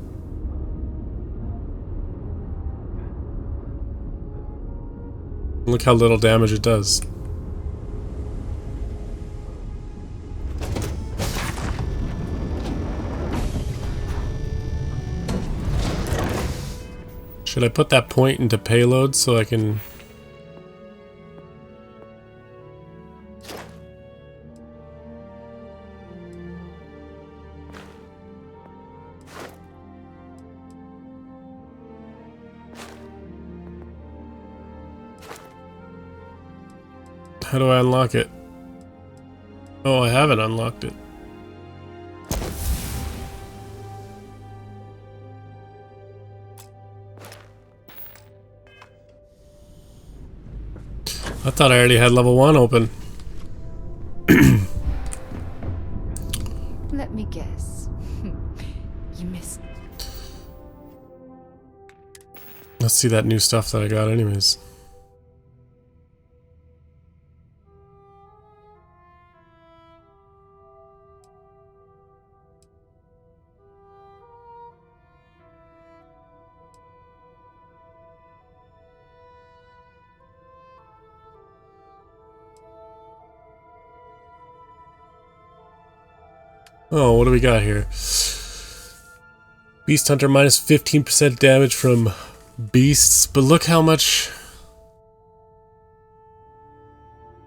Look how little damage it does. Should I put that point into payload so I can... How do I unlock it? Oh, I haven't unlocked it. I thought I already had level 1 open. Let me guess. You missed. Let's see that new stuff that I got anyways. Oh, what do we got here? Beast Hunter minus 15% damage from beasts, but look how much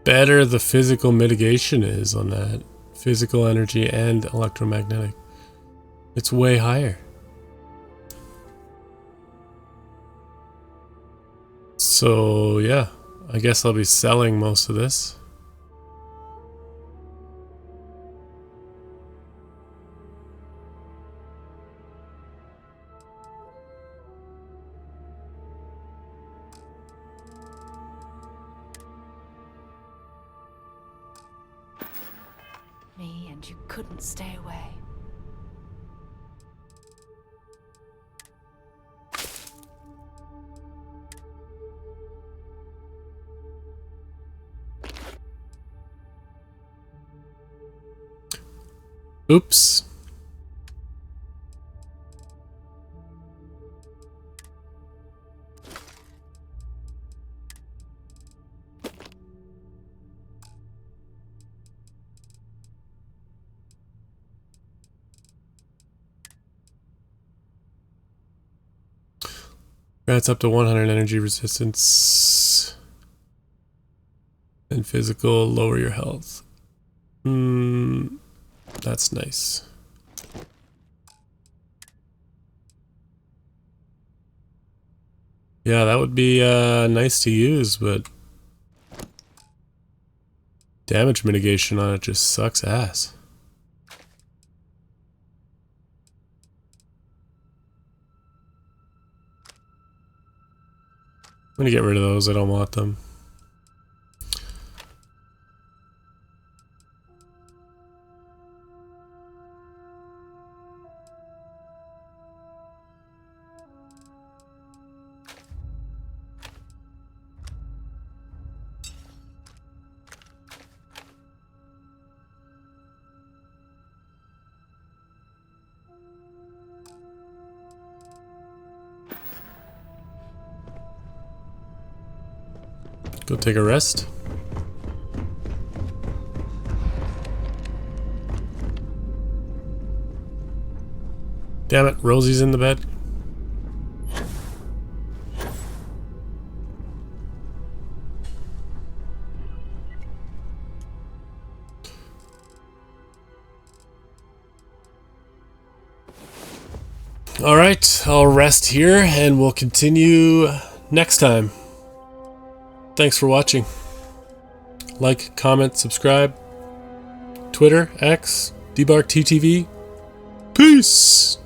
better the physical mitigation is on that. Physical energy and electromagnetic. It's way higher. So yeah, I guess I'll be selling most of this. Me and you couldn't stay away. Oops. That's up to 100 energy resistance. And physical, lower your health. That's nice. Yeah, that would be nice to use, but damage mitigation on it just sucks ass. I'm gonna get rid of those, I don't want them. Go take a rest. Damn it, Rosie's in the bed. Alright, I'll rest here and we'll continue next time. Thanks for watching. Like, comment, subscribe. Twitter, X, DBarkTTV. Peace!